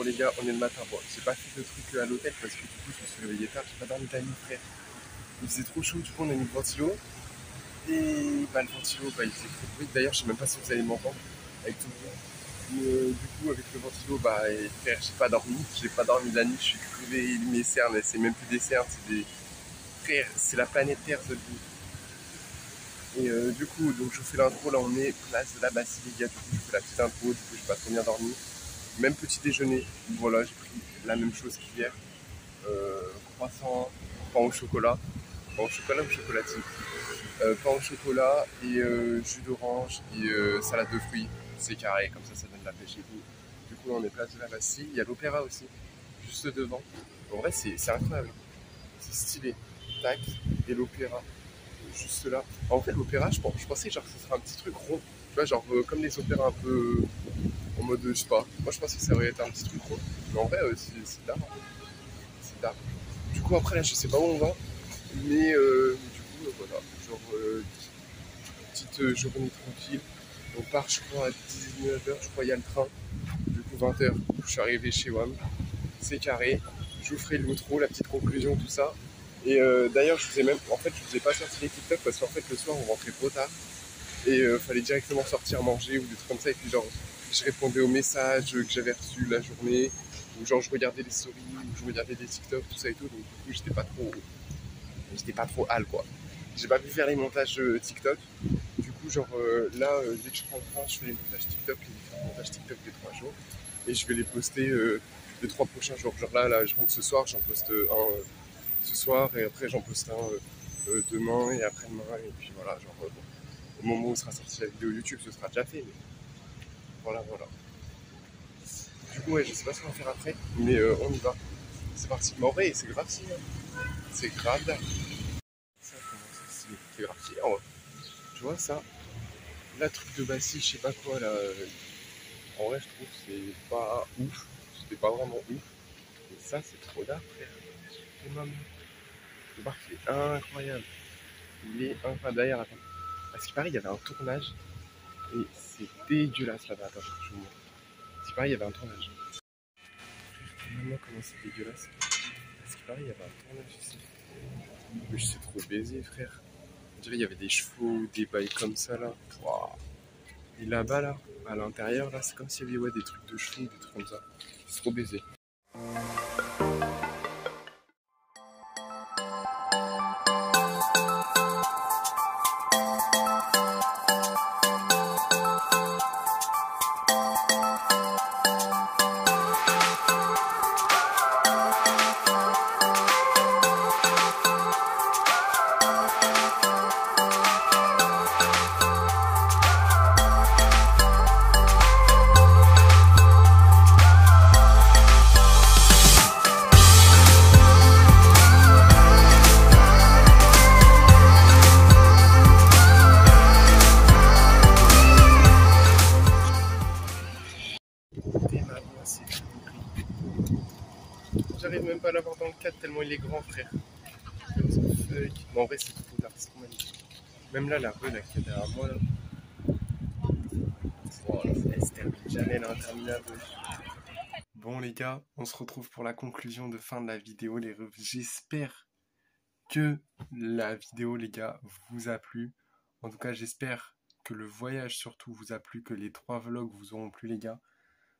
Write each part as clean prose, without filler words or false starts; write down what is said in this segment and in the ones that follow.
les gars, on est le matin. Bon, j'ai pas fait de truc à l'hôtel parce que du coup, je me suis réveillé tard, j'ai pas dormi de la nuit, frère. Il faisait trop chaud, du coup, on a mis le ventilo. Et bah, le ventilo, bah, il faisait trop de bruit. D'ailleurs, je sais même pas si vous allez m'entendre avec tout le monde. Mais, du coup, avec le ventilo, bah, et, frère, j'ai pas dormi. J'ai pas dormi de la nuit, je suis crevé, mes cernes, c'est même plus des cernes, c'est des. Frère, c'est la planète Terre, ce bout. Et du coup, donc je vous fais l'intro, là on est place de la Bastille, du coup je fais la petite intro, du coup j'ai pas trop bien dormi. Même petit déjeuner, voilà, j'ai pris la même chose qu'hier. Croissant, pain au chocolat. Pain au chocolat ou chocolatine. Pain au chocolat et jus d'orange et salade de fruits. C'est carré, comme ça donne la pêche et tout. Du coup on est place de la Bastille, il y a l'opéra aussi, juste devant. En vrai c'est incroyable, c'est stylé. Tac, et l'opéra juste là. En fait, l'opéra, je pensais genre que ce serait un petit truc rond. Tu vois, genre comme les opéras un peu en mode, je sais pas. Moi, je pensais que ça aurait été un petit truc rond. Mais en vrai, c'est d'art. C'est d'art. Du coup, après, là, je sais pas où on va. Mais du coup, voilà. Genre, petite journée tranquille. On part, je crois, à 19h. Je crois, il y a le train. Du coup, 20h, je suis arrivé chez WAM. C'est carré. Je vous ferai l'outro, la petite conclusion, tout ça. Et d'ailleurs, je vous ai même, en fait, je vous ai pas sorti les TikTok parce qu'en fait, le soir, on rentrait trop tard et fallait directement sortir manger ou des trucs comme ça. Et puis, genre, je répondais aux messages que j'avais reçus la journée, ou genre, je regardais les stories, ou je regardais des TikTok, tout ça et tout. Donc, du coup, j'étais pas trop hal, quoi. J'ai pas pu faire les montages TikTok. Du coup, genre, là, dès que je prends le train, je fais les montages TikTok, les différents montages TikTok des 3 jours. Et je vais les poster les 3 prochains jours. Genre là, je rentre ce soir, j'en poste un ce soir et après j'en poste un demain et après-demain et puis voilà, genre bon, au moment où sera sortie la vidéo YouTube ce sera déjà fait mais voilà. Du coup ouais je sais pas ce qu'on va faire après mais on y va. C'est parti. Mais en vrai c'est grave si hein. C'est grave là. Ça comment ça c'est grave si en vrai. Tu vois ça, la truc de Bassi, je sais pas quoi là. En vrai je trouve que c'est pas ouf. C'était pas vraiment ouf. Mais ça c'est trop d'art frère. Et maman. Le bar il est incroyable. Il est incroyable. D'ailleurs attends. Parce qu'il paraît il y avait un tournage. Et c'est dégueulasse là-bas. Attends, je vous montre. Parce qu'il paraît, il y avait un tournage. Maman, comment c'est dégueulasse. Parce qu'il paraît, il y avait un tournage ici. Mais je sais trop baiser, frère. On dirait qu'il y avait des chevaux, des bails comme ça là. Wow. Et là-bas, là, à l'intérieur, là, c'est comme s'il y avait ouais, des trucs de chevaux, des trucs comme ça. C'est trop baisé. Et maintenant, c'est compris. J'arrive même pas à l'avoir dans le cadre tellement il est grand, frère. Bon, en vrai, c'est trop tard, c'est trop magnifique. Même là, la rue là, qui est derrière moi, là. Oh, elle se termine jamais, là, interminable. Bon les gars, on se retrouve pour la conclusion de fin de la vidéo les refs. J'espère que la vidéo les gars vous a plu. En tout cas j'espère que le voyage surtout vous a plu, que les 3 vlogs vous auront plu les gars.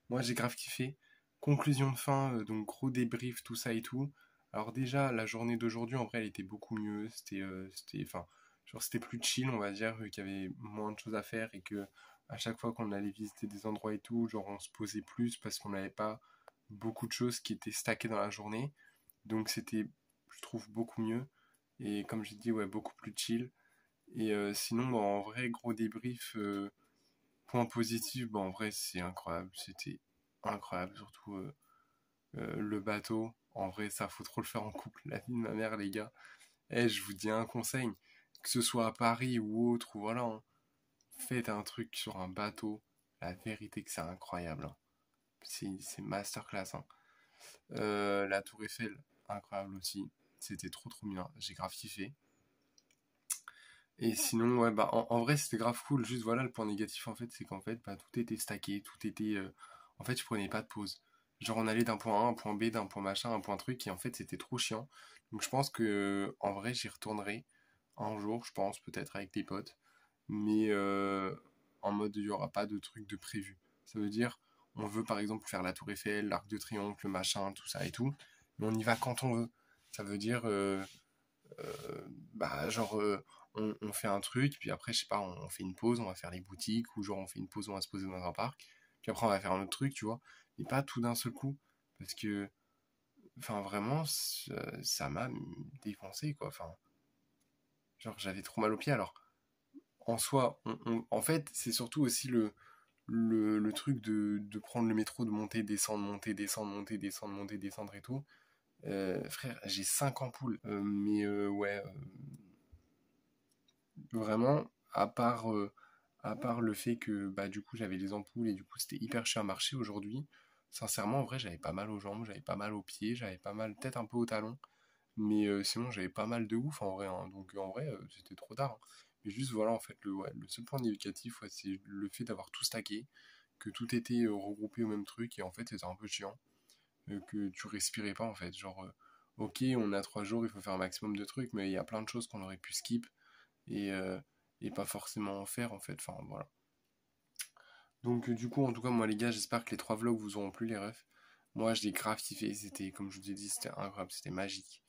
Moi j'ai grave kiffé. Conclusion de fin, donc gros débrief, tout ça et tout. Alors déjà la journée d'aujourd'hui en vrai elle était beaucoup mieux. C'était plus chill on va dire, vu qu'il y avait moins de choses à faire et que à chaque fois qu'on allait visiter des endroits et tout, genre on se posait plus parce qu'on n'avait pas beaucoup de choses qui étaient stackées dans la journée. Donc c'était, je trouve, beaucoup mieux. Et comme j'ai dit, ouais, beaucoup plus chill. Et sinon, bon, en vrai, gros débrief, point positif, bon, en vrai, c'est incroyable. C'était incroyable, surtout le bateau. En vrai, ça, faut trop le faire en couple. La vie de ma mère, les gars. Eh, je vous dis un conseil, que ce soit à Paris ou autre, ou voilà, hein, faites un truc sur un bateau. La vérité que c'est incroyable, hein. C'est masterclass, hein. La Tour Eiffel, incroyable aussi. C'était trop bien. J'ai grave kiffé. Et sinon, ouais, bah, en vrai, c'était grave cool. Juste, voilà, le point négatif, en fait, c'est qu'en fait, bah, tout était stacké, tout était. En fait, je prenais pas de pause. Genre on allait d'un point A à un point B, d'un point machin à un point truc, et en fait c'était trop chiant. Donc je pense que en vrai j'y retournerai un jour, je pense, peut-être avec des potes. Mais en mode il n'y aura pas de truc de prévu. Ça veut dire, on veut par exemple faire la Tour Eiffel, l'Arc de Triomphe, le machin, tout ça et tout. Mais on y va quand on veut. Ça veut dire, bah genre on fait un truc, puis après je sais pas, on fait une pause, on va faire les boutiques, ou genre on fait une pause, on va se poser dans un parc, puis après on va faire un autre truc, tu vois, mais pas tout d'un seul coup, parce que, enfin vraiment, ça m'a défoncé, quoi, enfin, genre j'avais trop mal aux pieds, alors, en soi, en fait, c'est surtout aussi le truc de prendre le métro, de monter, descendre, monter, descendre, monter, descendre, monter, descendre et tout. Frère, j'ai 5 ampoules, mais ouais, vraiment, à part le fait que bah, du coup j'avais les ampoules et du coup c'était hyper cher à marcher aujourd'hui, sincèrement en vrai j'avais pas mal aux jambes, j'avais pas mal aux pieds, j'avais pas mal, peut-être un peu aux talons, mais sinon j'avais pas mal de ouf en vrai, hein. Donc en vrai c'était trop tard, hein. Mais juste voilà en fait ouais, le seul point négatif ouais, c'est le fait d'avoir tout stacké, que tout était regroupé au même truc et en fait c'était un peu chiant, que tu respirais pas en fait, genre ok on a 3 jours, il faut faire un maximum de trucs, mais il y a plein de choses qu'on aurait pu skip et, euh, et pas forcément en faire en fait. Enfin voilà. Donc du coup, en tout cas, moi les gars, j'espère que les 3 vlogs vous auront plu les refs. Moi, je l'ai grave kiffé. C'était, comme je vous ai dit, c'était incroyable, c'était magique.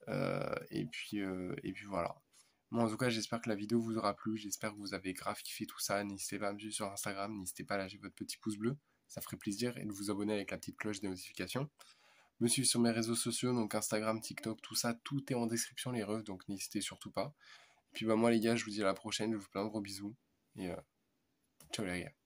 Et puis voilà. Moi, en tout cas, j'espère que la vidéo vous aura plu. J'espère que vous avez grave kiffé tout ça. N'hésitez pas à me suivre sur Instagram. N'hésitez pas à lâcher votre petit pouce bleu. Ça ferait plaisir. Et de vous abonner avec la petite cloche des notifications. Me suivre sur mes réseaux sociaux, donc Instagram, TikTok, tout ça. Tout est en description, les refs. Donc n'hésitez surtout pas. Et puis bah moi, les gars, je vous dis à la prochaine. Je vous fais plein de gros bisous. Et ciao les gars.